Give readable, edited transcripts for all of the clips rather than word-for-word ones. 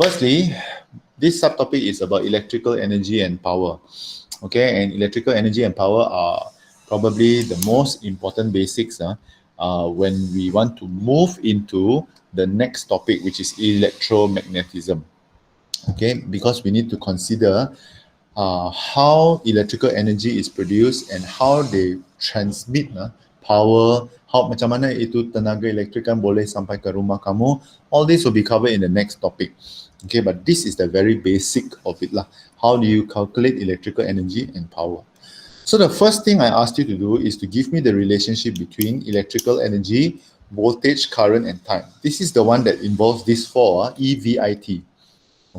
Firstly, this subtopic is about electrical energy and power. Okay, and electrical energy and power are probably the most important basics when we want to move into the next topic, which is electromagnetism. Okay, because we need to consider how electrical energy is produced and how they transmit power, how macam mana itu tenaga elektrik kan boleh sampai ke rumah kamu. All this will be covered in the next topic. Okay, but this is the very basic of it lah. How do you calculate electrical energy and power? So the first thing I asked you to do is to give me the relationship between electrical energy, voltage, current, and time. This is the one that involves these four, EVIT.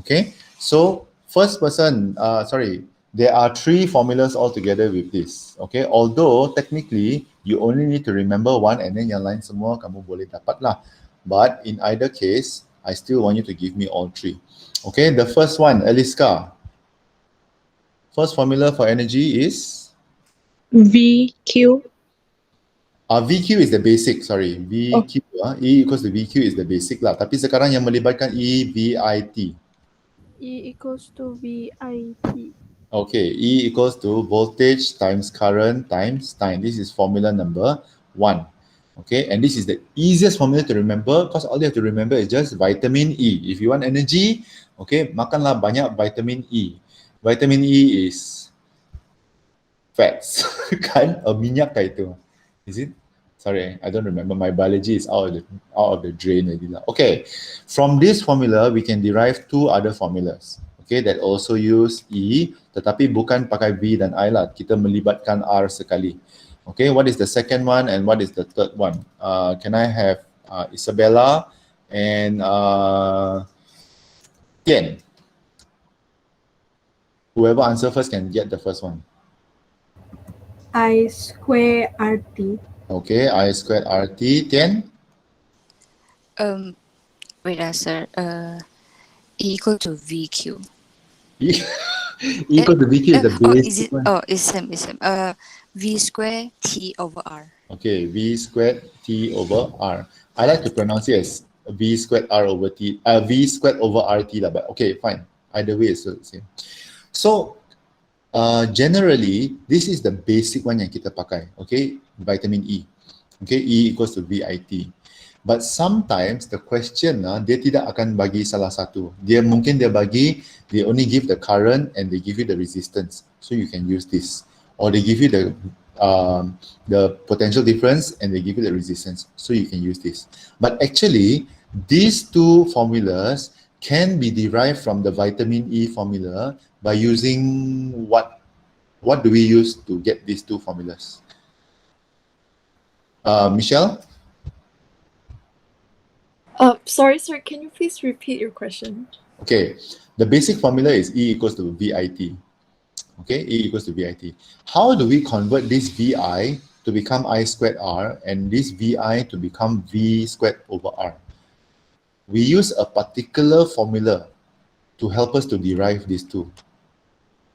Okay, so first person, there are three formulas altogether with this. Okay, although technically you only need to remember one and then yang lain semua kamu boleh dapat lah. But in either case, I still want you to give me all three. Okay, the first one, Eliska. First formula for energy is? VQ. VQ is the basic, sorry. VQ, E equals to VQ is the basic lah. Tapi sekarang yang melibatkan EVIT. E equals to VIT. Okay, E equals to voltage times current times time. This is formula number 1. Okay, and this is the easiest formula to remember because all you have to remember is just vitamin E. If you want energy, okay, makanlah banyak vitamin E. Vitamin E is fats, kan? Minyak kah itu? Is it? Sorry, I don't remember. My biology is out of the drain already lah. Okay, from this formula, we can derive two other formulas. Okay, that also use E, tetapi bukan pakai V dan I lah. Kita melibatkan R sekali. Okay, what is the second one and what is the third one? Can I have Isabella and Tian? Whoever answer first can get the first one. I square RT. Okay, I squared RT. Tian? Wait, sir. E equal to VQ. E equal to VQ is the basic one. It's same. V square T over R. Okay, V squared T over R. I like to pronounce it as V squared R over T, V squared over RT lah, but okay, fine. Either way, it's the same. So, generally, this is the basic one yang kita pakai, okay? Vitamin E. Okay, E equals to VIT. But sometimes the question, dia tidak akan bagi salah satu. Dia bagi, they only give the current and they give you the resistance. So you can use this. Or they give you the potential difference and they give you the resistance. So you can use this. But actually, these two formulas can be derived from the vitamin E formula by using what do we use to get these two formulas? Michelle? Sorry, sir, can you please repeat your question? Okay, the basic formula is E equals to VIT. Okay, E equals to VIT. How do we convert this VI to become I squared R and this VI to become V squared over R? We use a particular formula to help us to derive these two.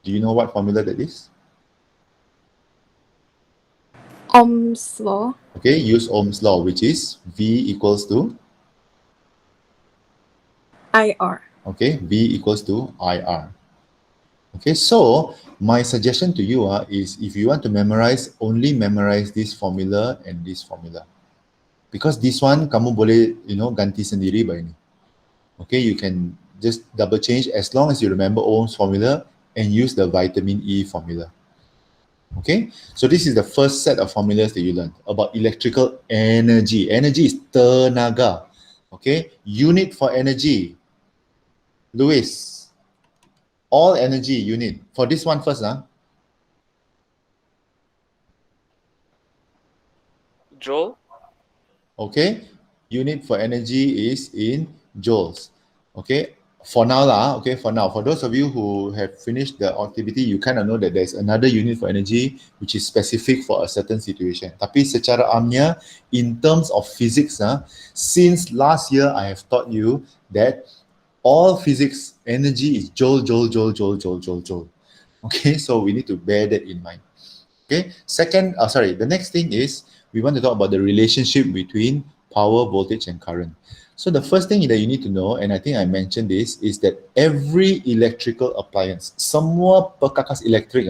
Do you know what formula that is? Ohm's law. Okay, use Ohm's law, which is V equals to? IR. Okay, V equals to IR. Okay, so my suggestion to you is if you want to memorize, only memorize this formula and this formula. Because this one, kamu boleh, ganti sendiri by ini. Okay, you can just double change as long as you remember Ohm's formula and use the vitamin E formula. Okay, so this is the first set of formulas that you learned about electrical energy. Energy is tenaga. Okay, unit for energy. Louis, all energy unit. For this one first, Joule. Okay, unit for energy is in joules. Okay, for now for those of you who have finished the activity, you kind of know that there's another unit for energy which is specific for a certain situation. Tapi secara amnya, in terms of physics, since last year I have taught you that all physics energy is joule. Okay, so we need to bear that in mind. Okay, the next thing is we want to talk about the relationship between power, voltage, and current. So the first thing that you need to know, and I think I mentioned this, is that every electrical appliance, semua perkakas elektrik,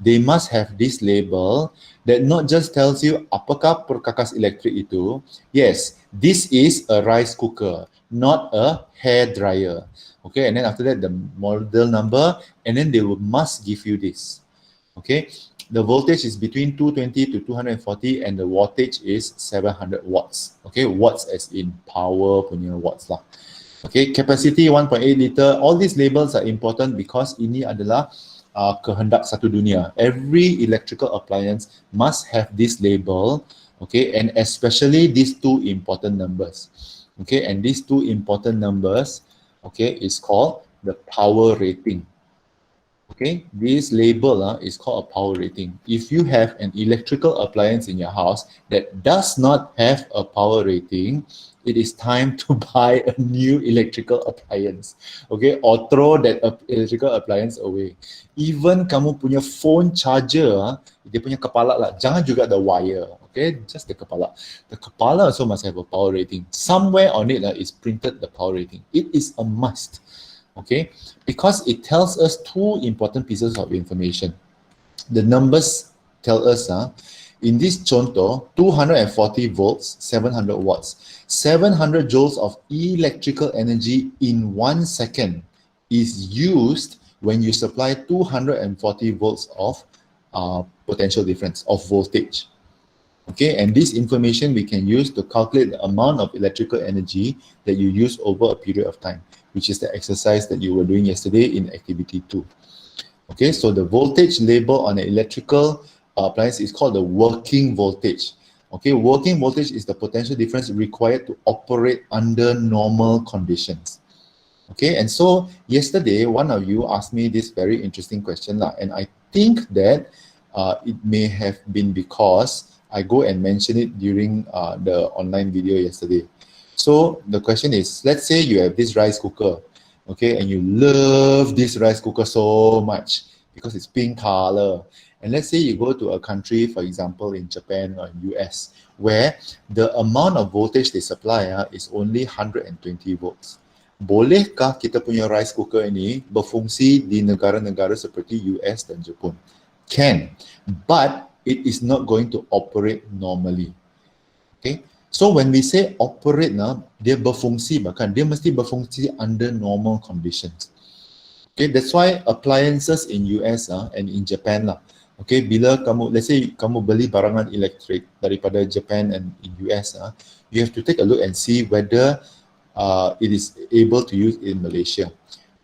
they must have this label that not just tells you apakah perkakas elektrik itu. Yes, this is a rice cooker, not a hair dryer. Okay, and then after that, the model number, and then they must give you this. Okay, the voltage is between 220 to 240 and the wattage is 700 watts. Okay, watts as in power punya watts lah. Okay, capacity 1.8 liter. All these labels are important because ini adalah kehendak satu dunia. Every electrical appliance must have this label. Okay, and especially these two important numbers. Okay, and these two important numbers, okay, is called the power rating. Okay, this label is called a power rating. If you have an electrical appliance in your house that does not have a power rating, it is time to buy a new electrical appliance. Okay, or throw that electrical appliance away. Even kamu punya phone charger, dia punya kepala lah, jangan juga the wire. Okay, just the kepala. The kepala also must have a power rating. Somewhere on it is printed the power rating. It is a must. Okay, because it tells us two important pieces of information. The numbers tell us in this contoh 240 volts, 700 watts, 700 joules of electrical energy in 1 second is used when you supply 240 volts of potential difference of voltage. Okay, and this information we can use to calculate the amount of electrical energy that you use over a period of time, which is the exercise that you were doing yesterday in activity 2. Okay, so the voltage label on an electrical appliance is called the working voltage. Okay, working voltage is the potential difference required to operate under normal conditions. Okay, and so yesterday one of you asked me this very interesting question and I think that it may have been because I go and mention it during the online video yesterday. So the question is, let's say you have this rice cooker, okay, and you love this rice cooker so much because it's pink color. And let's say you go to a country, for example, in Japan or in US, where the amount of voltage they supply is only 120 volts. Bolehkah kita punya rice cooker ini berfungsi di negara-negara seperti US dan Jepun? Can, but it is not going to operate normally. Okay, so when we say operate, dia berfungsi, bahkan dia mesti berfungsi under normal conditions. Okay, that's why appliances in US and in Japan okay, bila kamu, let's say kamu beli barangan elektrik daripada Japan and in US you have to take a look and see whether it is able to use in Malaysia.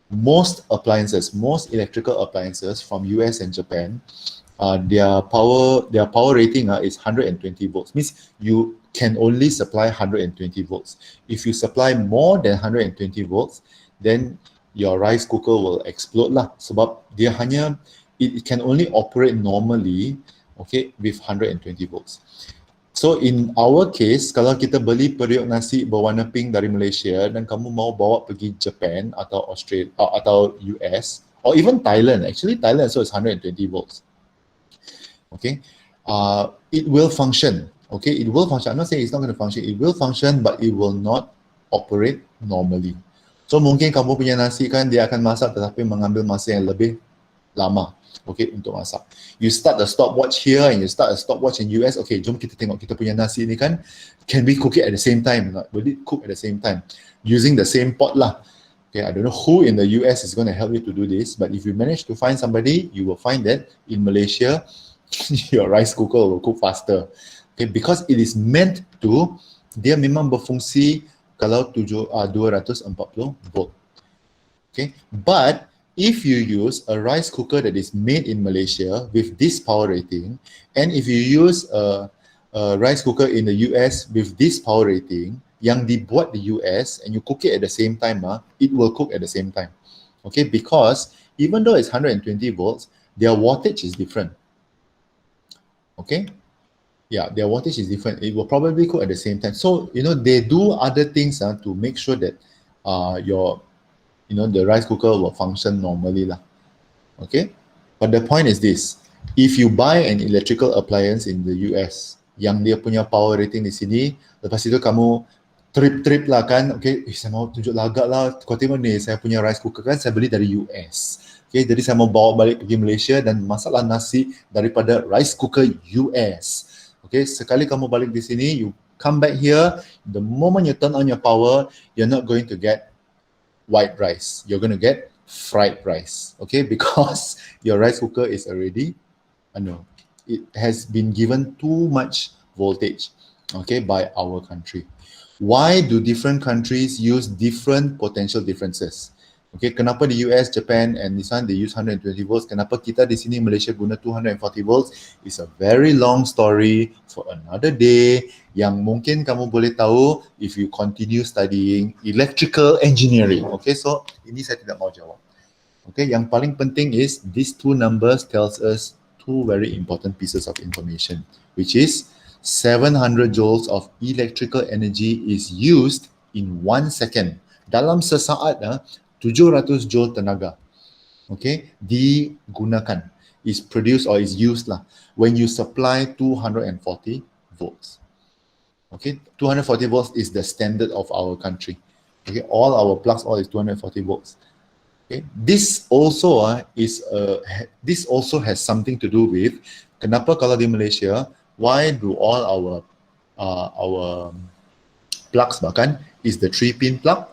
Most appliances, most electrical appliances from US and Japan, their power rating is 120 volts. Means you can only supply 120 volts. If you supply more than 120 volts, then your rice cooker will explode lah. Sebab dia hanya, it can only operate normally, okay, with 120 volts. So in our case, kalau kita beli periuk nasi berwarna pink dari Malaysia dan kamu mau bawa pergi Japan atau Australia atau US or even Thailand, actually Thailand also is 120 volts. Okay, it will function. Okay, it will function. I'm not saying it's not going to function. It will function, but it will not operate normally. So mungkin kamu punya nasi kan dia akan masak tetapi mengambil masa yang lebih lama. Okay, untuk masak. You start a stopwatch here and you start a stopwatch in US. Okay, jom kita tengok kita punya nasi ni kan. Can we cook it at the same time? Will it cook at the same time? Using the same pot lah. Okay, I don't know who in the US is going to help you to do this, but if you manage to find somebody, you will find that in Malaysia, your rice cooker will cook faster. Okay, because it is meant to, dia memang berfungsi kalau 240 volt. Okay, but if you use a rice cooker that is made in Malaysia with this power rating, and if you use a rice cooker in the US with this power rating, yang dibuat di US, and you cook it at the same time, it will cook at the same time. Okay, because even though it's 120 volts, their wattage is different. Okay, yeah, their wattage is different. It will probably cook at the same time. So, you know, they do other things to make sure that the rice cooker will function normally lah. Okay, but the point is this: if you buy an electrical appliance in the US yang dia punya power rating di sini, lepas itu kamu trip lah kan. Okay, saya mau tunjuk lagak lah. Kau tengok ni, saya punya rice cooker kan saya beli dari US. Okay, jadi saya mau bawa balik pergi Malaysia dan masalah nasi daripada rice cooker US. Okay, sekali kamu balik di sini, you come back here, the moment you turn on your power, you're not going to get white rice. You're going to get fried rice. Okay, because your rice cooker is already, it has been given too much voltage, okay, by our country. Why do different countries use different potential differences? Okay, kenapa di US, Japan and this one they use 120 volts? Kenapa kita di sini Malaysia guna 240 volts? It's a very long story for another day yang mungkin kamu boleh tahu if you continue studying electrical engineering. Okay, so ini saya tidak mau jawab. Okay, yang paling penting is these two numbers tells us two very important pieces of information, which is 700 joules of electrical energy is used in 1 second. Dalam sesaat, 700 joule tenaga, okay, digunakan, is produced or is used lah when you supply 240 volts. Okay, 240 volts is the standard of our country. Okay, all our plugs all is 240 volts. Okay, this also has something to do with kenapa kalau di Malaysia, why do all our plugs bahkan is the 3-pin plug?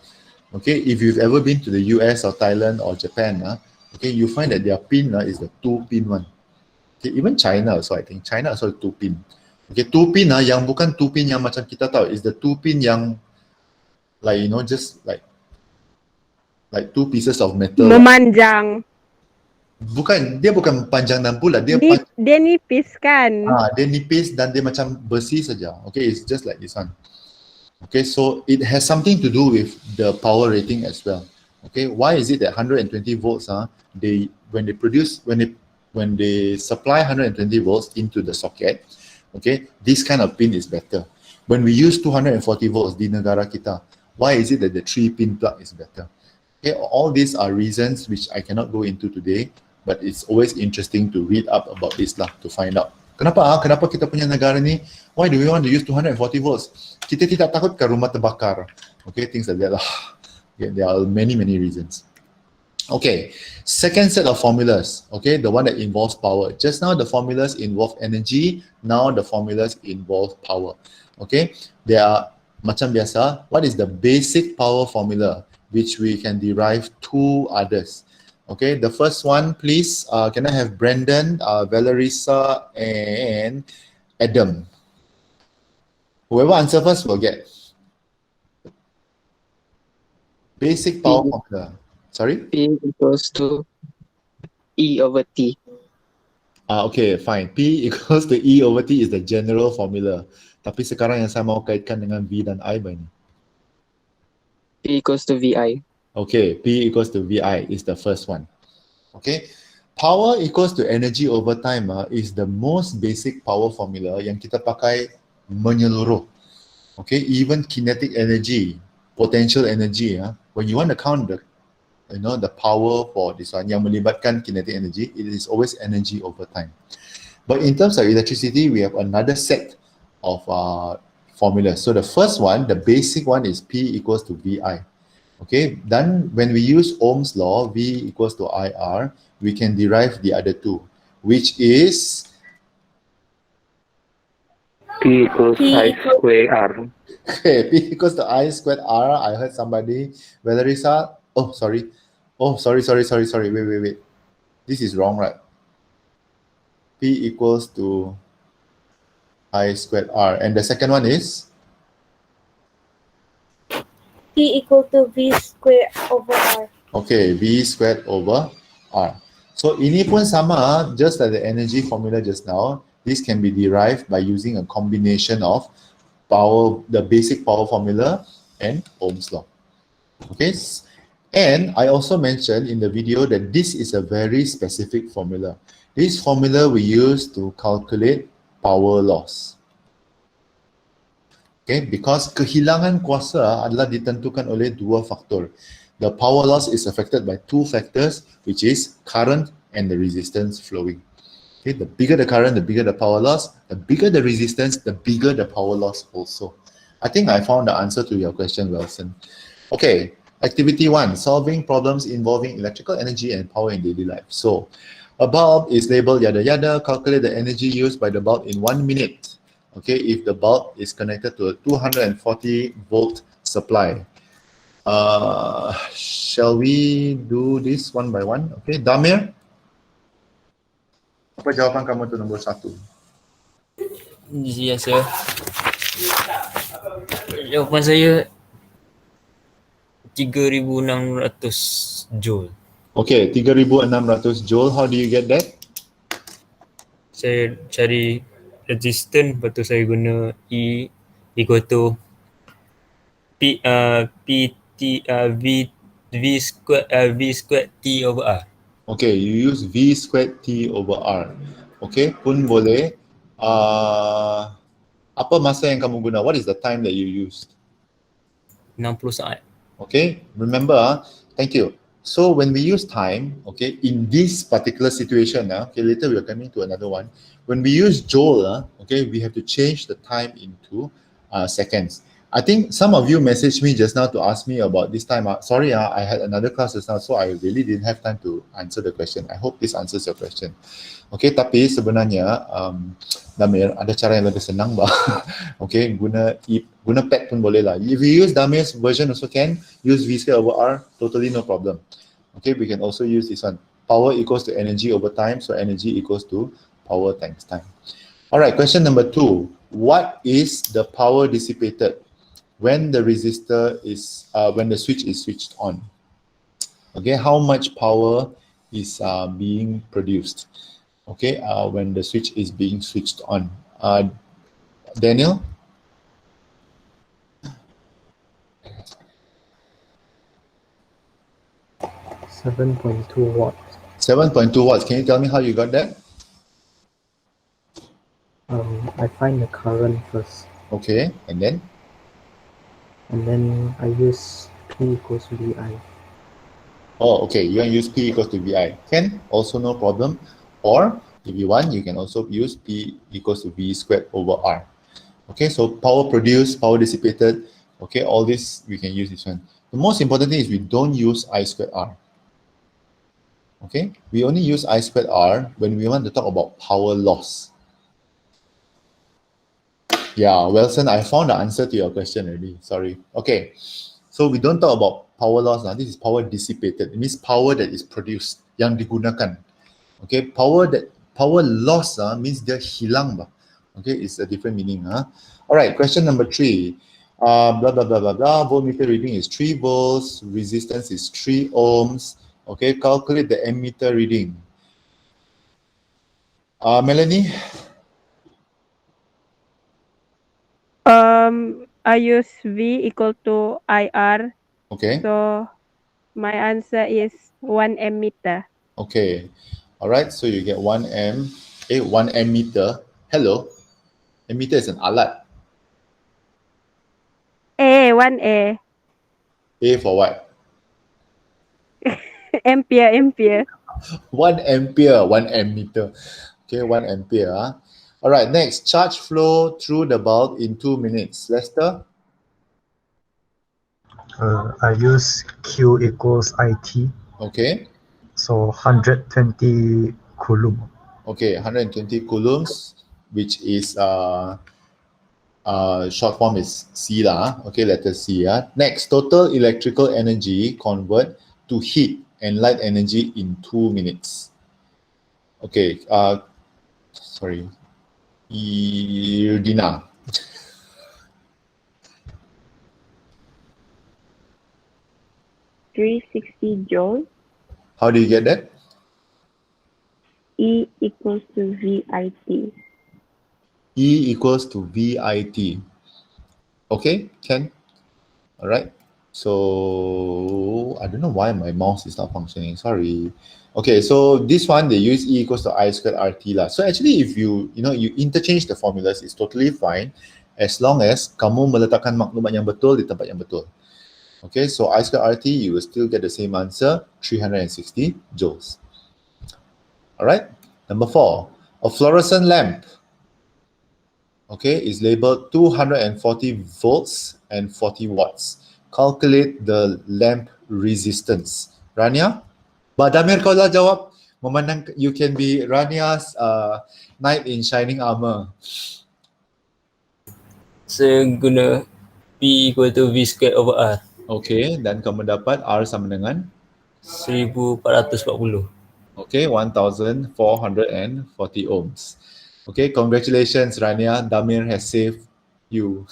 Okay, if you've ever been to the US or Thailand or Japan, okay, you find that their pin is the 2-pin one. Okay, even China also, I think China also 2-pin. Okay, 2-pin yang bukan 2-pin yang macam kita tahu, is the 2-pin yang like just like two pieces of metal. Memanjang. Dia bukan panjang dan bulat, dia nipis kan? Dia nipis dan dia macam besi saja. Okay, it's just like this one. Okay, so it has something to do with the power rating as well. Okay, why is it that 120 volts when they supply 120 volts into the socket, okay, this kind of pin is better. When we use 240 volts di negara kita, why is it that the 3-pin plug is better? Okay, all these are reasons which I cannot go into today, but it's always interesting to read up about this lah, to find out. Kenapa kita punya negara ni, why do we want to use 240 volts? Kita tidak takut ke rumah terbakar. Okay, things like that lah. Okay, there are many reasons. Okay, second set of formulas, okay, the one that involves power. Just now the formulas involve energy, now the formulas involve power. Okay, they are macam biasa, what is the basic power formula which we can derive two others? Okay, the first one, please, can I have Brandon, Valerisa, and Adam? Whoever answer first will get. Basic power formula. Sorry? P equals to E over T. Okay, fine. P equals to E over T is the general formula. Tapi sekarang yang saya mau kaitkan dengan V dan I ini. P equals to VI. Okay, P equals to VI is the first one. Okay, power equals to energy over time is the most basic power formula yang kita pakai menyeluruh. Okay, even kinetic energy, potential energy, when you want to count the power for this one yang melibatkan kinetic energy, it is always energy over time. But in terms of electricity, we have another set of formulas. So the first one, the basic one, is P equals to VI. Okay, then when we use Ohm's law, V equals to IR, we can derive the other two, which is P equals I square R. okay, P equals to I squared R. I heard somebody, Valerisa. Oh, sorry. Wait. This is wrong, right? P equals to I squared R. And the second one is? P equal to V squared over R. Okay, V squared over R. So ini pun sama, just like the energy formula just now. This can be derived by using a combination of power, the basic power formula and Ohm's law. Okay, and I also mentioned in the video that this is a very specific formula. This formula we use to calculate power loss. Okay, because kehilangan kuasa adalah ditentukan oleh dua faktor. The power loss is affected by two factors, which is current and the resistance flowing. Okay, the bigger the current, the bigger the power loss. The bigger the resistance, the bigger the power loss also. I think I found the answer to your question, Wilson. Okay, activity 1, solving problems involving electrical energy and power in daily life. So, a bulb is labeled yada yada, calculate the energy used by the bulb in 1 minute. Okay, if the bulb is connected to a 240 volt supply. Shall we do this one by one? Okay, Damir, apa jawapan kamu tu nombor 1? Ya, sir. Jawapan saya 3,600 joule. Okay, 3,600 joule. How do you get that? Saya cari resistance, lepas tu saya guna E equal to V squared T over R. Okay, you use V squared T over R. Okay, pun boleh. Apa masa yang kamu guna? What is the time that you used? 60 saat. Okay, remember, thank you. So when we use time, okay, in this particular situation, okay, later we are coming to another one. When we use joule, okay, we have to change the time into seconds. I think some of you messaged me just now to ask me about this time. Sorry, I had another class just now, so I really didn't have time to answer the question. I hope this answers your question. Okay, tapi sebenarnya Damir ada cara yang lebih senang bah. Okay, guna pad pun boleh lah. If you use Damir's version also can use V square over R, totally no problem. Okay, we can also use this one. Power equals to energy over time, so energy equals to power times time. All right, question number 2. What is the power dissipated when the resistor is when the switch is switched on? Okay, how much power is being produced? Okay, when the switch is being switched on. Daniel? $7.2 watts. 7.2 watts. Can you tell me how you got that? I find the current first, Okay, and then? and then I use P equals VI. Oh, okay, you want to use P equals to VI. Can, also no problem. Or, if you want, you can also use P equals to V squared over R. Okay, so power produced, power dissipated, okay, all this, we can use this one. The most important thing is we don't use I squared R. Okay, we only use I squared R when we want to talk about power loss. Yeah, Wilson, I found the answer to your question already. Sorry. Okay, so we don't talk about power loss now. This is power dissipated. It means power that is produced, yang digunakan. Okay, power loss means dia hilang bah. Okay, it's a different meaning. All right, question number 3. Blah blah blah blah blah. Voltmeter reading is 3 volts. Resistance is 3 ohms. Okay, calculate the ammeter reading. Melanie. I use V equal to IR. Okay. So my answer is 1 ammeter. Okay. All right. So you get 1 ammeter. Hello. Ammeter is an alat. 1 A. A for what? Ampere. 1 ampere, 1 ammeter. Okay, 1 ampere. All right, next, charge flow through the bulb in 2 minutes. Lester? I use Q equals IT, Okay. so 120 coulomb. Okay, 120 coulombs, which is short form is C lah. Okay, letter C. Next, total electrical energy convert to heat and light energy in 2 minutes. Okay, sorry. Dina. $360 joule. How do you get that? E equals to VIT. E equals to VIT. Okay, Ken? All right. So, I don't know why my mouse is not functioning. Sorry. Okay, so this one, they use E equals to I squared RT lah. So actually, if you interchange the formulas, it's totally fine as long as kamu meletakkan maklumat yang betul di tempat yang betul. Okay, so I squared RT, you will still get the same answer, 360 joules. All right. Number 4, a fluorescent lamp. okay, is labeled 240 volts and 40 watts. Calculate the lamp resistance. Rania? Damir, kau lah jawab. Memandang you can be Rania's knight in shining armor. Saya guna P equal to V squared over R. Okay, dan kamu dapat R sama dengan 1440. okay, 1440 ohms. Okay, congratulations Rania. Damir has saved you.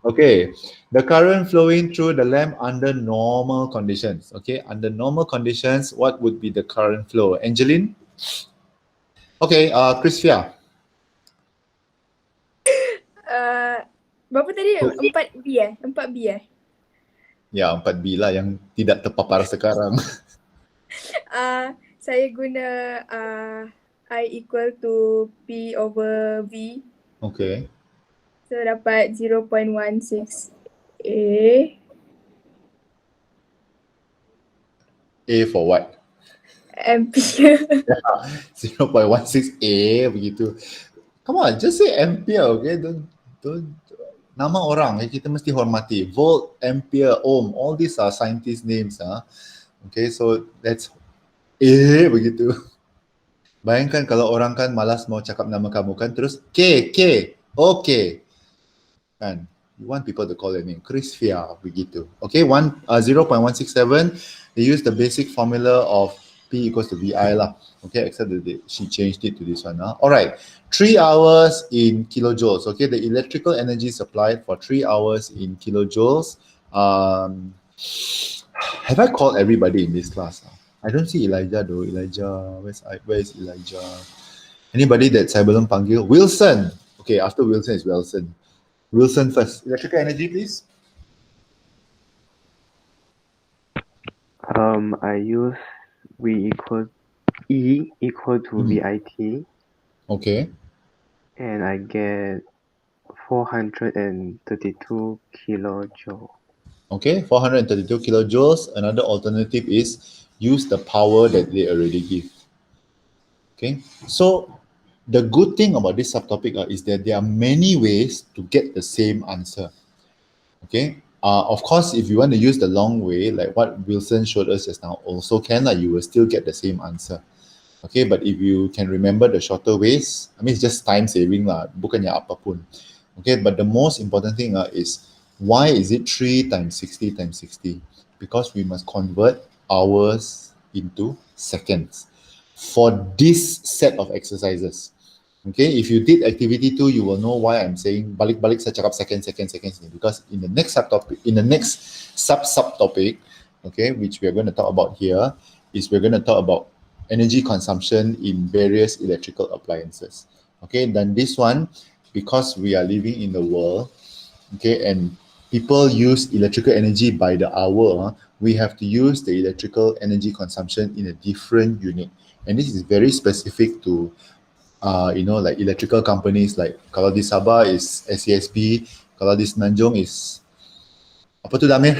Okay, the current flowing through the lamp under normal conditions. Okay, under normal conditions, what would be the current flow? Angeline? Okay, Chrisfia. Berapa tadi? 4B 4B Ya, 4B lah yang tidak terpapar sekarang. Saya guna I equal to P over V. Okay. So dapat 0.16 A for what? ampere. 0.16 A begitu. Come on, just say ampere, okay? Don't nama orang kita mesti hormati. Volt, ampere, ohm, all these are scientist names. Okay, so that's A begitu. Bayangkan kalau orang kan malas mau cakap nama kamu kan, terus K, okay. Kan? You want people to call your name. Chrisfia, begitu. Okay, 0.167, they use the basic formula of P equals to VI lah. Okay, except that she changed it to this one. Alright, 3 hours in kilojoules. Okay, the electrical energy supplied for 3 hours in kilojoules. Have I called everybody in this class? I don't see Elijah though. Elijah, where is Elijah? Anybody that saya belum panggil? Wilson. Okay, after Wilson is Wilson. Wilson first. Electrical energy, please. I use E equal to VIT, Okay. and I get 432 kilojoule. Okay, 432 kilojoules. Another alternative is use the power that they already give. Okay, so the good thing about this subtopic is that there are many ways to get the same answer. Okay, of course, if you want to use the long way, like what Wilson showed us just now, also can, you will still get the same answer. Okay, but if you can remember the shorter ways, I mean, it's just time saving lah, bukannya apapun. Okay, but the most important thing is, why is it 3 times 60 times 60? Because we must convert hours into seconds for this set of exercises. Okay, if you did activity 2, you will know why I'm saying balik-balik saya cakap seconds, because in the next subtopic, subtopic, okay, which we are going to talk about here, is we're going to talk about energy consumption in various electrical appliances. Okay, then this one, because we are living in the world, okay, and people use electrical energy by the hour, we have to use the electrical energy consumption in a different unit. And this is very specific to like electrical companies, like kalau di Sabah is SESB, kalau di Semenanjung is apa tu Damir?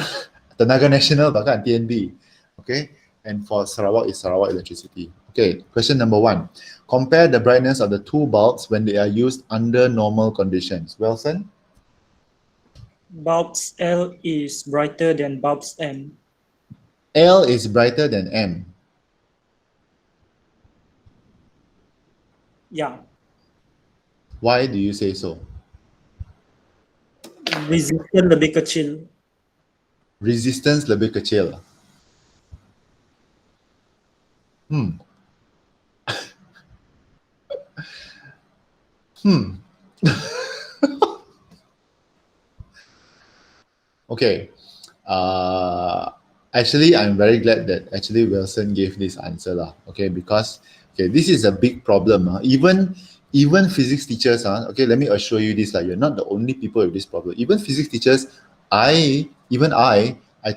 Tenaga Nasional bahkan TNB. Okay, and for Sarawak is Sarawak Electricity. Okay, question number 1. Compare the brightness of the two bulbs when they are used under normal conditions. Wilson? Bulbs L is brighter than bulbs M. L is brighter than M. Yeah. Why do you say so? Resistance lebih kecil. Resistance lebih kecil. Okay. Actually, I'm very glad that actually Wilson gave this answer lah. Okay, because this is a big problem. Even physics teachers, okay, let me assure you this, you're not the only people with this problem. Even physics teachers, I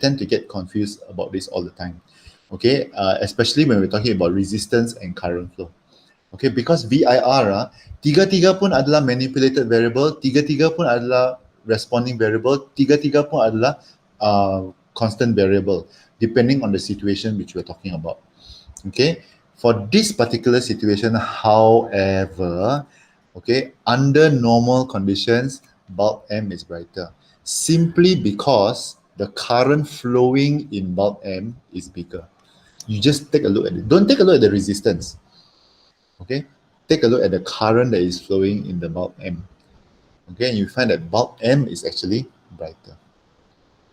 tend to get confused about this all the time. Okay, especially when we're talking about resistance and current flow. Okay, because VIR, tiga-tiga pun adalah manipulated variable, tiga-tiga pun adalah responding variable, tiga-tiga pun adalah constant variable, depending on the situation which we're talking about. Okay, for this particular situation, however, Okay, under normal conditions, bulb M is brighter. Simply because the current flowing in bulb M is bigger. You just take a look at it. Don't take a look at the resistance. Okay, take a look at the current that is flowing in the bulb M. Okay, and you find that bulb M is actually brighter.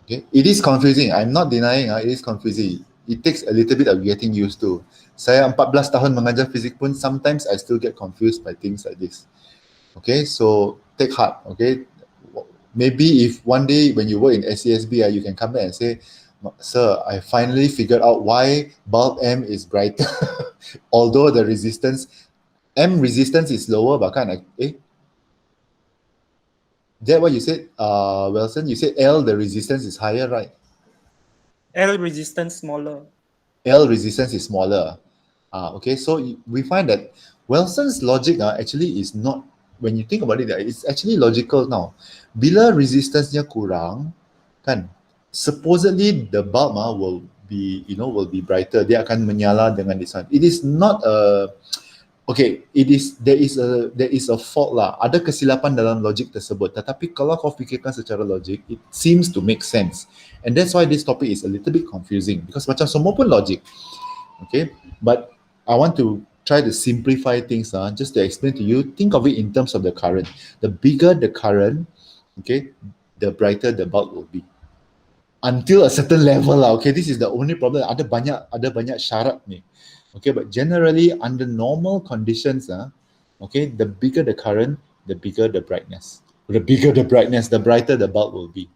Okay, it is confusing. I'm not denying. It is confusing. It takes a little bit of getting used to. Saya 14 tahun mengajar fizik pun sometimes I still get confused by things like this. Okay, so take heart. Okay, maybe if one day when you work in SCSB, you can come back and say, "Sir, I finally figured out why bulb M is brighter, although the resistance M resistance is lower, but kan that what you said, Wilson? You said L the resistance is higher, right? L resistance smaller. L resistance is smaller. Okay, so we find that Wilson's logic actually is not, when you think about it, it's actually logical now. Bila resistance-nya kurang, kan, supposedly the bulb will be, will be brighter. Dia akan menyala dengan this one. It is not a, okay, there is a fault lah. Ada kesilapan dalam logik tersebut. Tetapi kalau kau fikirkan secara logik, it seems to make sense. And that's why this topic is a little bit confusing, because macam semua pun logik. Okay, but I want to try to simplify things just to explain to you. Think of it in terms of the current. The bigger the current, okay, the brighter the bulb will be. Until a certain level lah. Okay, this is the only problem. Ada banyak syarat ni. Okay, but generally under normal conditions, okay, the bigger the current, the bigger the brightness. The bigger the brightness, the brighter the bulb will be.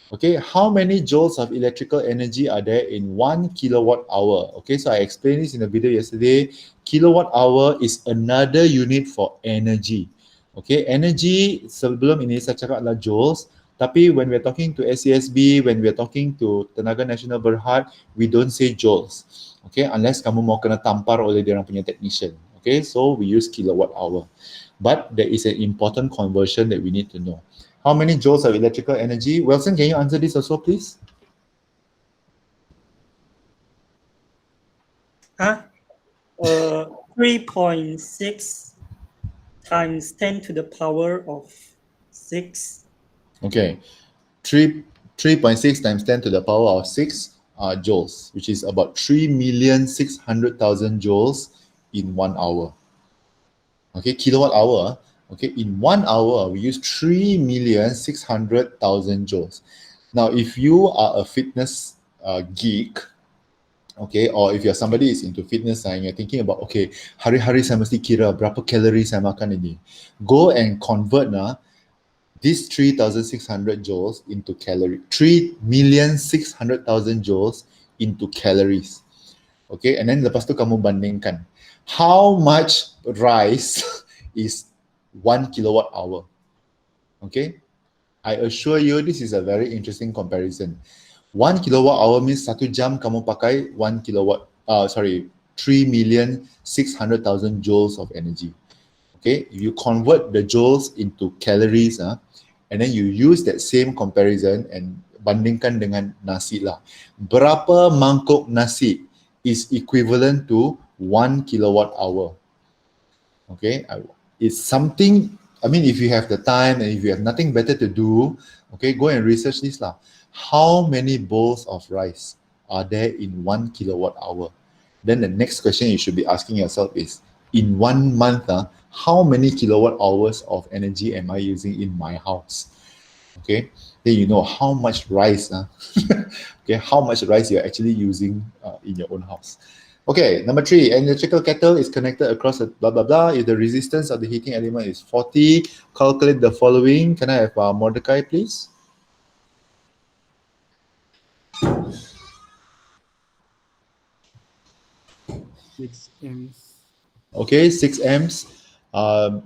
Okay, how many joules of electrical energy are there in 1 kilowatt hour? Okay, so I explained this in the video yesterday. Kilowatt hour is another unit for energy. Okay, energy sebelum ini saya cakap adalah joules. Tapi when we're talking to SCSB, when we're talking to Tenaga Nasional Berhad, we don't say joules. Okay, unless kamu mau kena tampar oleh dia orang punya technician. Okay, so we use kilowatt hour. But there is an important conversion that we need to know. How many joules of electrical energy? Wilson, can you answer this also, please? 3.6 times 10 to the power of 6. Okay, 3.6 times 10 to the power of 6 joules, which is about 3,600,000 joules in 1 hour. Okay, kilowatt hour. Okay, in 1 hour, we use 3,600,000 joules. Now, if you are a fitness geek, okay, or if you're somebody who is into fitness and you're thinking about, okay, hari-hari saya mesti kira berapa kalori saya makan ini. Go and convert this 3,600 joules into calories. 3,600,000 joules into calories. Okay, and then lepas tu kamu bandingkan. How much rice is 1 kilowatt hour? Okay, I assure you this is a very interesting comparison. 1 kilowatt hour means 1 jam kamu pakai 1 kilowatt, 3,600,000 joules of energy. Okay, if you convert the joules into calories, and then you use that same comparison and bandingkan dengan nasi lah. Berapa mangkuk nasi is equivalent to 1 kilowatt hour? Okay, it's something, I mean, if you have the time and if you have nothing better to do, okay, go and research this lah. How many bowls of rice are there in 1 kilowatt hour? Then the next question you should be asking yourself is, in 1 month, how many kilowatt hours of energy am I using in my house? Okay, then you know how much rice, okay, how much rice you're actually using in your own house. Okay, number 3, an electrical kettle is connected across a blah, blah, blah. If the resistance of the heating element is 40, calculate the following. Can I have Mordecai, please? Okay, 6 amps.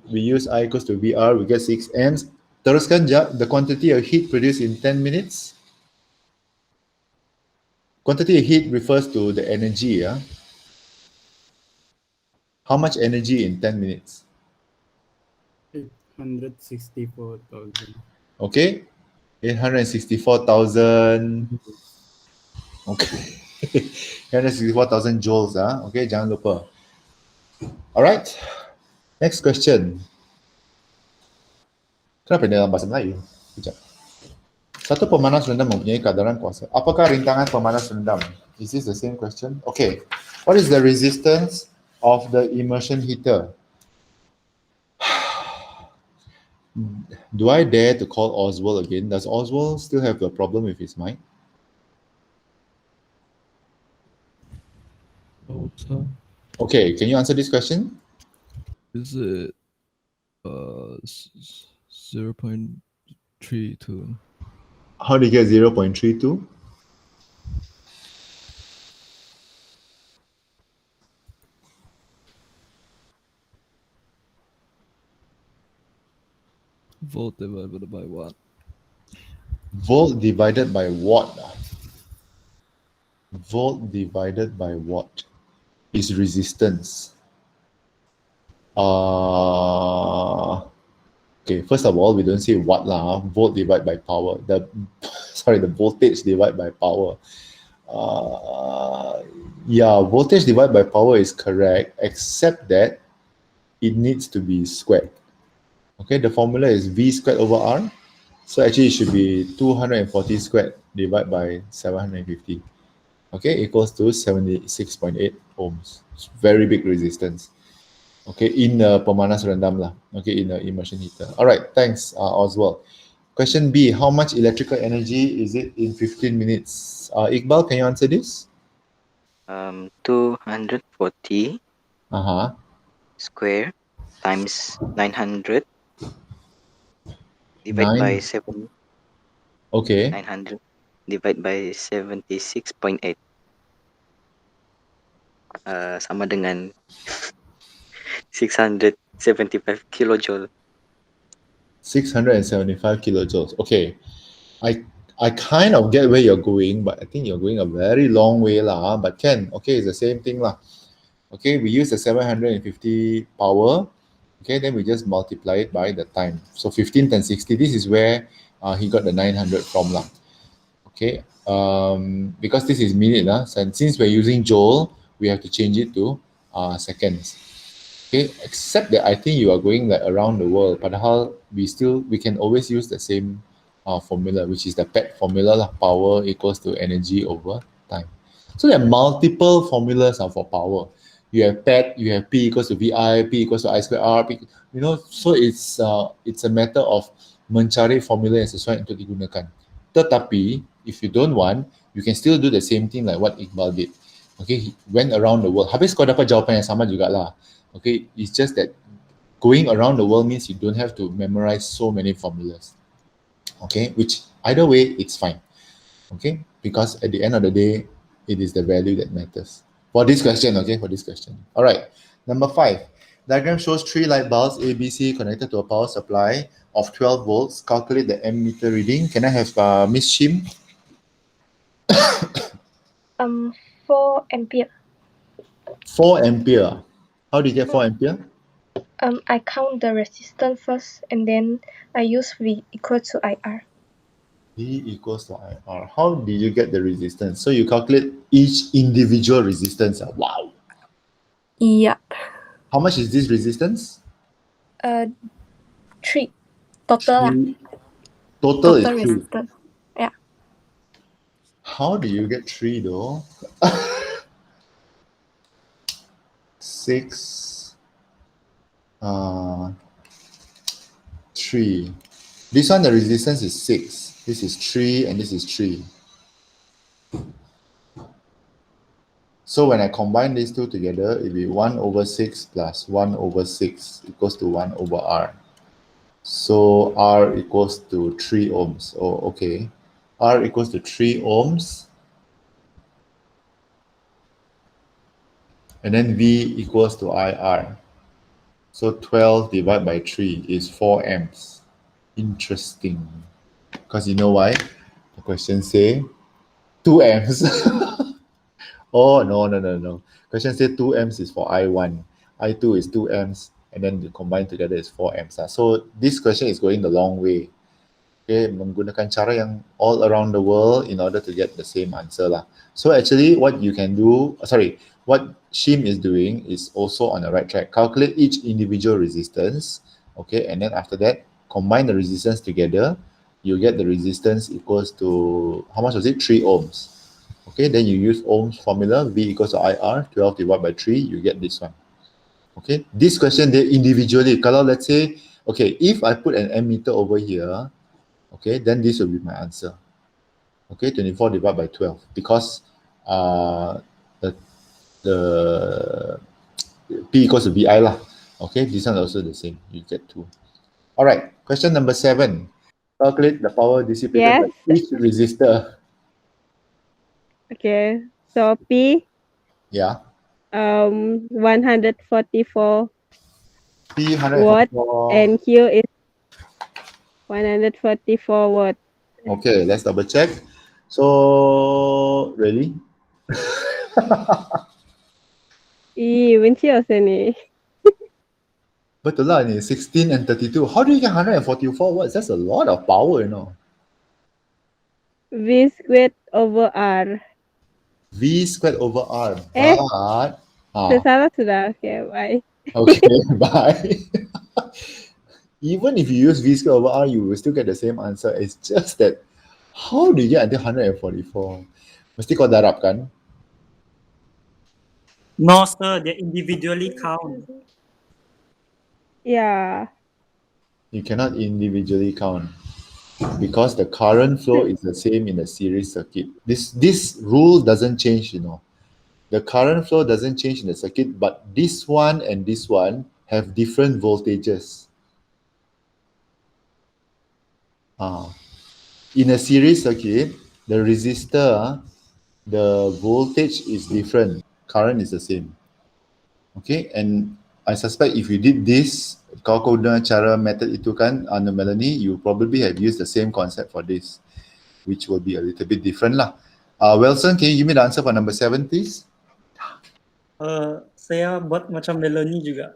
We use I equals to VR, we get 6 amps. Teruskan the quantity of heat produced in 10 minutes. Quantity of heat refers to the energy. How much energy in 10 minutes? 864,000. Okay, 864,000. Okay, 864,000 joules. Okay, jangan lupa. All right, next question. Kenapa ini dalam bahasa Melayu? Sekejap. Satu pemanas rendam mempunyai kadaran kuasa. Apakah rintangan pemanas rendam? Is this the same question? Okay. What is the resistance of the immersion heater? Do I dare to call Oswald again? Does Oswald still have a problem with his mic? Oh, sir. Okay, can you answer this question? Is it 0.32? How do you get 0.32? Volt divided by what? Volt divided by what? Volt divided by what is resistance? Okay, first of all, we don't say watt lah. Volt divided by power. The voltage divided by power. Yeah, voltage divided by power is correct, except that it needs to be squared. Okay, the formula is V squared over R. So actually it should be 240 squared divided by 750. Okay, equals to 76.8 ohms. It's very big resistance. Okay, in a pemanas rendam lah. Okay, in a immersion heater. All right, thanks, Oswald. Question B, how much electrical energy is it in 15 minutes? Iqbal, can you answer this? 240 square times 900 divided by 7. Okay. 900 divided by 76.8. Sama dengan 675 kilojoule. 675 kilojoules. Okay. I kind of get where you're going, but I think you're going a very long way lah. But okay, it's the same thing lah. Okay, we use the 750 power. Okay, then we just multiply it by the time. So 15 times 60, this is where he got the 900 from lah. Okay, because this is minute lah. And since we're using joule, we have to change it to seconds. Okay, except that I think you are going like around the world. Padahal we can always use the same formula, which is the PET formula lah. Power equals to energy over time. So there are multiple formulas for power. You have PET, you have P equals to VI, P equals to I square R, P, so it's a matter of mencari formula yang sesuai untuk digunakan. Tetapi, if you don't want, you can still do the same thing like what Iqbal did. Okay, he went around the world. Habis kau dapat jawapan yang sama jugalah. Okay, it's just that going around the world means you don't have to memorize so many formulas. Okay, which either way, it's fine. Okay, because at the end of the day, it is the value that matters. For this question, okay, for this question. All right, number 5. Diagram shows 3 light bulbs A, B, C connected to a power supply of 12 volts. Calculate the ammeter reading. Can I have Miss Shim? 4 ampere. 4 ampere. How do you get 4 ampere? I count the resistance first, and then I use V equal to IR. V equals to IR. How did you get the resistance? So you calculate each individual resistance. Wow. Yep. How much is this resistance? 3. Total. Total is 3. Resistance. Yeah. How do you get 3 though? 6. 3. This one, the resistance is 6. This is 3 and this is 3. So when I combine these two together, it will be 1 over 6 plus 1 over 6 equals to 1 over R. So R equals to 3 ohms. Oh, okay. R equals to 3 ohms. And then V equals to IR. So 12 divided by 3 is 4 amps. Interesting. Because you know why? The question say 2 amps. Oh, no. Question say 2 amps is for I1. I2 is 2 amps. And then the combined together is 4 amps. So this question is going the long way. Okay, menggunakan cara yang all around the world in order to get the same answer lah. So actually what you can do, what Shim is doing is also on the right track. Calculate each individual resistance, okay, and then after that, combine the resistance together, you get the resistance equals to, how much was it? 3 ohms. Okay, then you use ohms formula, V equals to IR, 12 divided by 3, you get this one. Okay, this question they individually, kalau let's say, okay, if I put an ammeter over here, okay, then this will be my answer. Okay, 24 divided by 12, because the P equals to VI lah. Okay, this one also the same, you get 2. All right, question number 7. Calculate the power dissipated by Yes. each resistor. Okay. So P, Yeah, 144 P watt 144. and Q is 144 watt. Okay, let's double check. So, really? Benci rasa ni. Betul lah ni, 16 and 32. How do you get 144 watts? That's a lot of power, you know. V squared over R. V squared over R. Eh. But, Salah sudah. Okay, bye. okay, bye. Even if you use V squared over R, you will still get the same answer. It's just that, how do you get until 144? Mesti kau darab kan? No, sir, they individually count. Yeah. You cannot individually count because the current flow is the same in the series circuit. This rule doesn't change, you know. The current flow doesn't change in the circuit, but this one and this one have different voltages. In a series circuit, the resistor, the voltage is different, current is the same. Okay, and I suspect if you did this, kalau kau guna cara method itu kan, Melanie, you probably have used the same concept for this, which will be a little bit different lah. Wilson, can you give me the answer for number 7, please? Saya buat macam Melanie juga.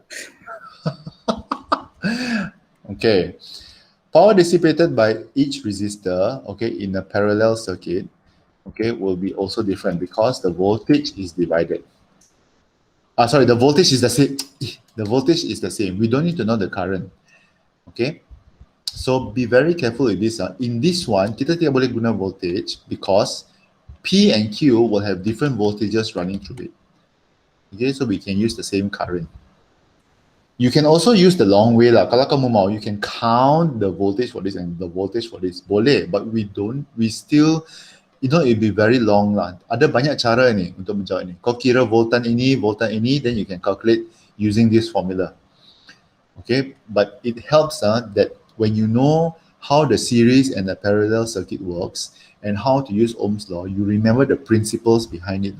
Okay. Power dissipated by each resistor, okay, in a parallel circuit, okay, will be also different because the voltage is divided. The voltage is the same. The voltage is the same. We don't need to know the current. Okay. So be very careful with this. In this one, kita tidak boleh guna voltage because P and Q will have different voltages running through it. Okay, so we can use the same current. You can also use the long way lah. Kalau kamu mau, you can count the voltage for this and the voltage for this. Boleh, but we still, you know, it'll be very long lah. Ada banyak cara ni untuk menjawab ni. Kau kira voltan ini, then you can calculate using this formula. Okay, but it helps that when you know how the series and the parallel circuit works and how to use Ohm's law, you remember the principles behind it.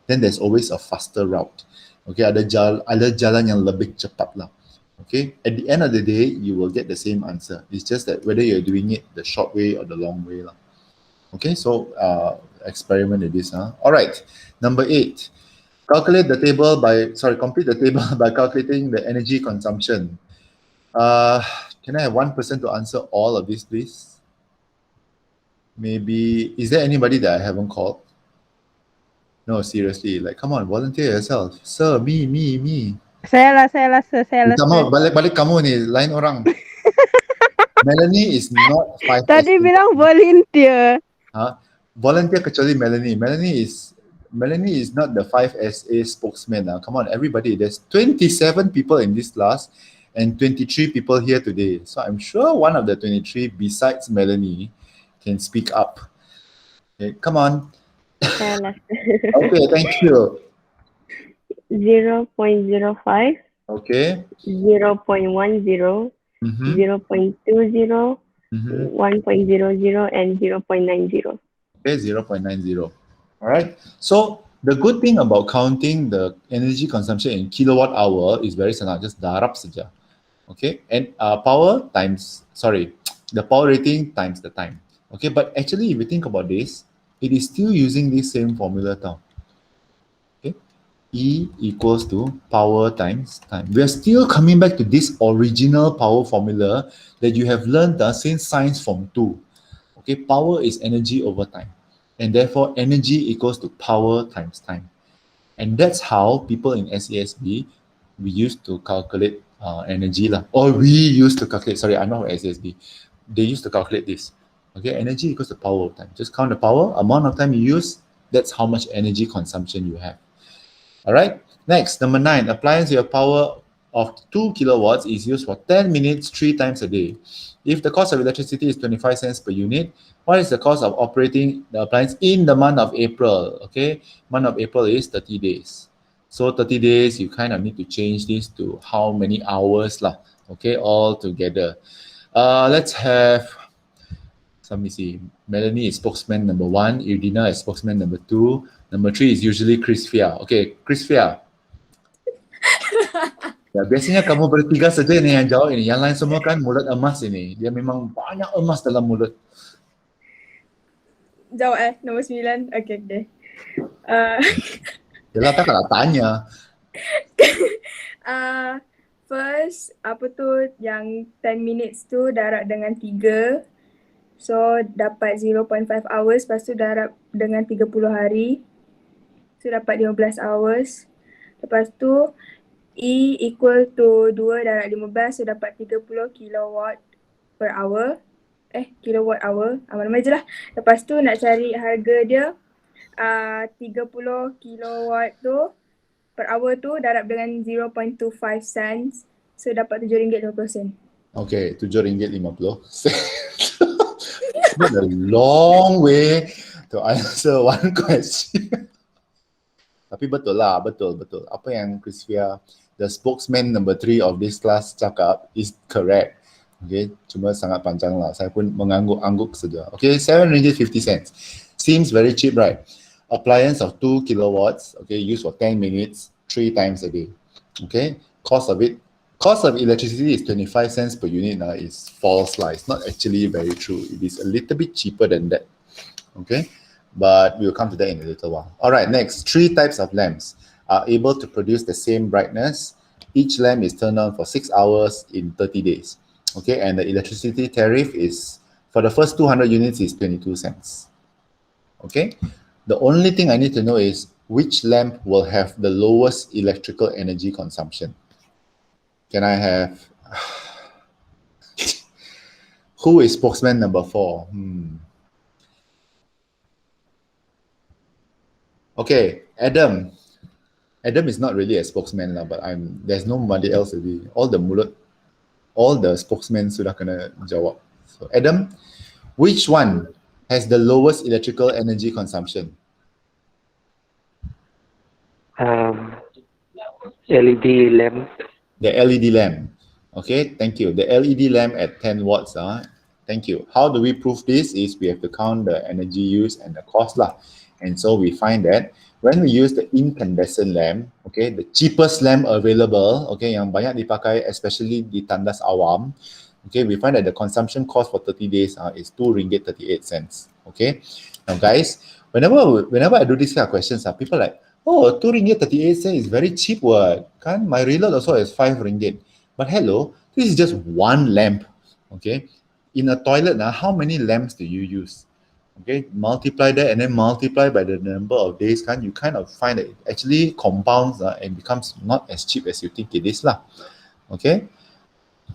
Then there's always a faster route. Okay, ada jalan yang lebih cepat lah. Okay, at the end of the day, you will get the same answer. It's just that whether you're doing it the short way or the long way lah. Okay, so experiment with this. All right, number 8. Complete the table by calculating the energy consumption. Can I have one person to answer all of this, please? Maybe, is there anybody that I haven't called? No, seriously, like, come on, volunteer yourself. Sir, me. Saya lah. Kamu balik kamu ni, lain orang. Melanie is not 5SA. Tadi bilang volunteer. Volunteer kecuali Melanie. Melanie is not the 5SA spokesman. Come on, everybody. There's 27 people in this class and 23 people here today. So I'm sure one of the 23 besides Melanie can speak up. Okay, come on. Okay, thank you. 0.05, Okay. 0.10, 0.20, 1.00, and 0.90. Okay, 0.90. All right. So the good thing about counting the energy consumption in kilowatt hour is very senang. Just darab saja. Okay. And the power rating times the time. Okay. But actually, if you think about this, it is still using this same formula now. Okay. E equals to power times time. We are still coming back to this original power formula that you have learned since Science Form 2. Okay. Power is energy over time. And therefore, energy equals to power times time. And that's how people in SASB, we used to calculate energy lah. Or we used to calculate, sorry, I'm not SSB. They used to calculate this. Okay, energy equals the power of time. Just count the power, amount of time you use, that's how much energy consumption you have. All right, next, number 9, appliance with a power of 2 kilowatts is used for 10 minutes 3 times a day. If the cost of electricity is 25 cents per unit, what is the cost of operating the appliance in the month of April? Okay, month of April is 30 days. So 30 days, you kind of need to change this to how many hours lah. Okay, all together. Let's have, let me see. Melanie is spokesman number 1. Irdina is spokesman number 2. Number 3 is usually Chris Fia. Okay, Chris Fia. Ya, biasanya kamu bertiga saja ni yang jawab ini. Yang lain semua kan mulut emas ini. Dia memang banyak emas dalam mulut. Jawab nombor 9. Okay. Yelah, tak nak tanya. First, apa tu yang 10 minutes tu darab dengan 3. So, dapat 0.5 hours. Lepas tu darab dengan 30 hari. So, dapat 15 hours. Lepas tu, E equal to 2 darab 15. So, dapat 30 kilowatt per hour. Kilowatt hour. Mana-mana je lah. Lepas tu, nak cari harga dia. 30 kilowatt tu per hour tu darab dengan 0.25 cents. So dapat RM7.50. Okay, RM7.50. It's a long way to answer one question. Tapi betul lah, betul. Apa yang Chrisvia, the spokesman number 3 of this class cakap is correct. Okay, cuma sangat panjang lah. Saya pun mengangguk-angguk saja. Okay, RM7.50. Seems very cheap, right? Appliance of 2 kilowatts, okay, used for 10 minutes, 3 times a day. Okay, cost of electricity is 25 cents per unit. Is false lah. It's not actually very true. It is a little bit cheaper than that. Okay, but we'll come to that in a little while. All right, next, 3 types of lamps are able to produce the same brightness. Each lamp is turned on for 6 hours in 30 days. Okay, and the electricity tariff is, for the first 200 units, is 22 cents. Okay. The only thing I need to know is which lamp will have the lowest electrical energy consumption. Can I have... Who is spokesman number 4? Okay, Adam. Adam is not really a spokesman lah, but there's nobody else really. All the spokesmen sudah kena jawab. So Adam, which one has the lowest electrical energy consumption? LED lamp. The LED lamp. Okay, thank you. The LED lamp at 10 watts. Thank you. How do we prove this? Is we have to count the energy used and the cost lah. And so we find that when we use the incandescent lamp, okay, the cheapest lamp available, okay, yang banyak dipakai, especially di tandas awam, okay, we find that the consumption cost for 30 days is RM2.38. Okay, now guys, whenever I do these kind of questions, people are like, oh, RM2.38 is very cheap word. Kan? My reload also is RM5. But hello, this is just one lamp. Okay, in a toilet, how many lamps do you use? Okay, multiply that and then multiply by the number of days. You kind of find that it actually compounds and becomes not as cheap as you think it is lah. Okay,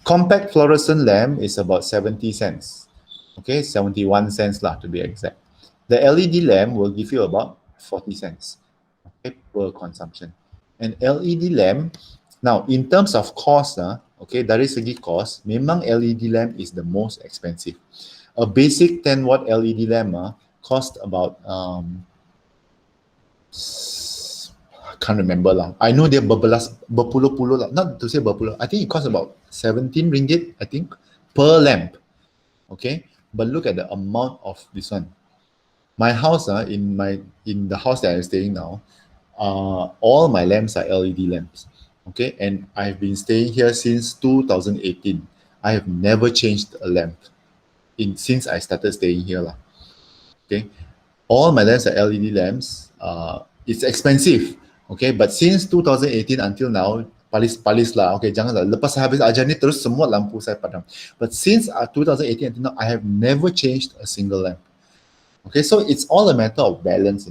compact fluorescent lamp is about 70 cents. Okay, 71 cents lah to be exact. The LED lamp will give you about 40 cents. Okay, per consumption. And LED lamp, now in terms of cost, okay, dari segi cost, memang LED lamp is the most expensive. A basic 10 watt LED lamp cost about I can't remember lah. I know dia berpuluh-puluh lah. Not to say berpuluh. I think it costs about RM17, I think, per lamp. Okay, but look at the amount of this one. My house, in the house that I'm staying now, all my lamps are LED lamps. Okay, and I've been staying here since 2018. I have never changed a lamp since I started staying here lah. Okay, all my lamps are LED lamps. It's expensive. Okay, but since 2018 until now, palis lah. Okay, janganlah. Lepas saya habis ajar ni terus semua lampu saya padam. But since 2018 until now, I have never changed a single lamp. Okay, so it's all a matter of balance.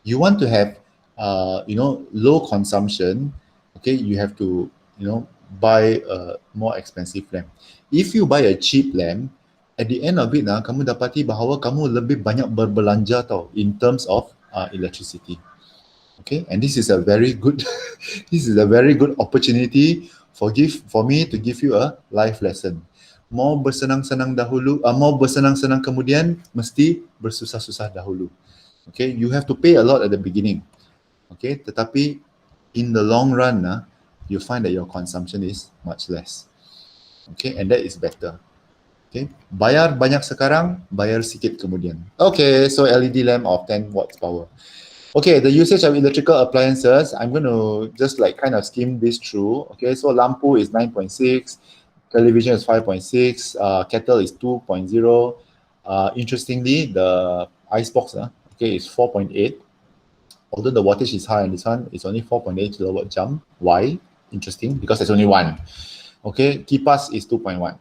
You want to have, low consumption. Okay, you have to, buy a more expensive lamp. If you buy a cheap lamp, at the end of it, kamu dapati bahawa kamu lebih banyak berbelanja tau in terms of electricity. Okay, and this is a very good, this is a very good opportunity for me to give you a life lesson. Mau bersenang-senang dahulu, mau bersenang-senang kemudian mesti bersusah-susah dahulu. Okay, you have to pay a lot at the beginning. Okay, tetapi in the long run, you find that your consumption is much less. Okay, and that is better. Okay, bayar banyak sekarang, bayar sikit kemudian. Okay, so LED lamp of 10 watts power. Okay, the usage of electrical appliances, I'm going to just like kind of skim this through. Okay, so lampu is 9.6, television is 5.6, kettle is 2.0. Interestingly, the icebox okay, is 4.8. Although the wattage is high on this one, it's only 4.8 kilowatt jump. Why? Interesting, because there's only one. Okay, kipas is 2.1.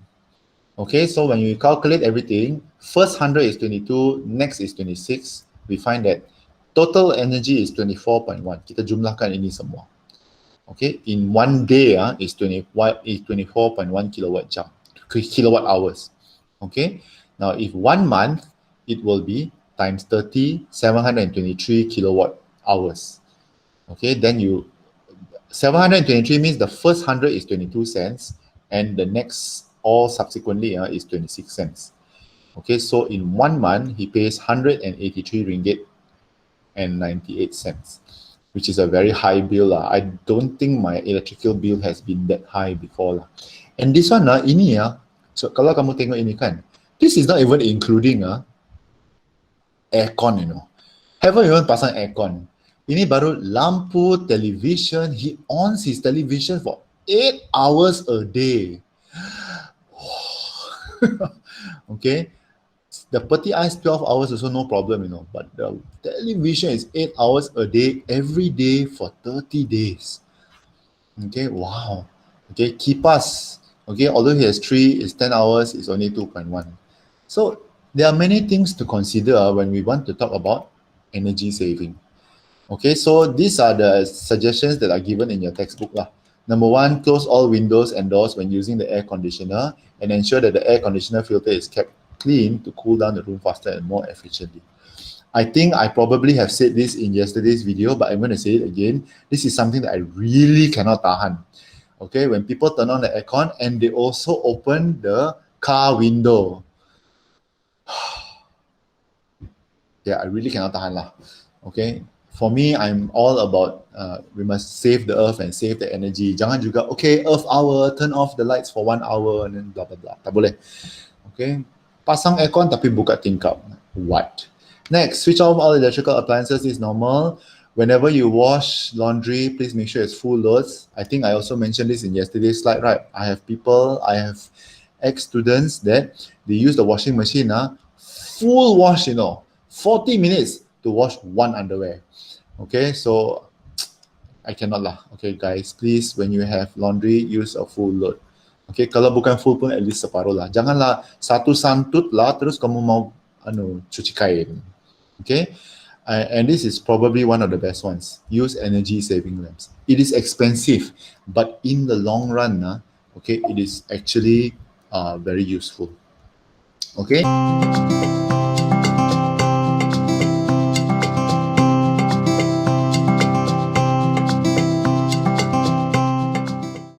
Okay, so when you calculate everything, first 100 is 22, next is 26. We find that total energy is 24.1. Kita jumlahkan ini semua. Okay, in one day is 24.1 kilowatt jump, kilowatt hours. Okay, now if 1 month, it will be times 30, 723 kilowatt hours. Okay, then 723 means the first 100 is 22 cents and the next all subsequently is 26 cents. Okay, so in 1 month he pays 183 ringgit and 98 cents, which is a very high bill. I don't think my electrical bill has been that high before. And this one ini so kalau kamu tengok ini kan, this is not even including aircon, you know. Haven't even pasang aircon. Ini baru lampu, television. He ons his television for 8 hours a day. Okay. The peti ice 12 hours also no problem, you know. But the television is 8 hours a day, every day for 30 days. Okay, wow. Okay, kipas. Okay, although he has 3, it's 10 hours, it's only 2.1. So there are many things to consider when we want to talk about energy saving. Okay, so these are the suggestions that are given in your textbook. Number 1, close all windows and doors when using the air conditioner and ensure that the air conditioner filter is kept clean to cool down the room faster and more efficiently. I think I probably have said this in yesterday's video, but I'm going to say it again. This is something that I really cannot tahan. Okay, when people turn on the aircon and they also open the car window. Yeah, I really cannot tahan lah. Okay, for me, I'm all about we must save the earth and save the energy. Jangan juga, okay, earth hour, turn off the lights for 1 hour and then blah blah blah. Tak boleh. Okay, pasang aircon tapi buka tingkap. What? Next, switch off all electrical appliances is normal. Whenever you wash laundry, please make sure it's full loads. I think I also mentioned this in yesterday's slide, right? I have ex-students that they use the washing machine, full wash, you know, 40 minutes to wash 1 underwear. Okay, so I cannot lah. Okay, guys, please, when you have laundry, use a full load. Okay, kalau bukan full pun at least separuh lah. Janganlah satu santut lah terus kamu mau cuci kain. Okay, and this is probably one of the best ones. Use energy saving lamps. It is expensive, but in the long run, okay, it is actually very useful. Okay.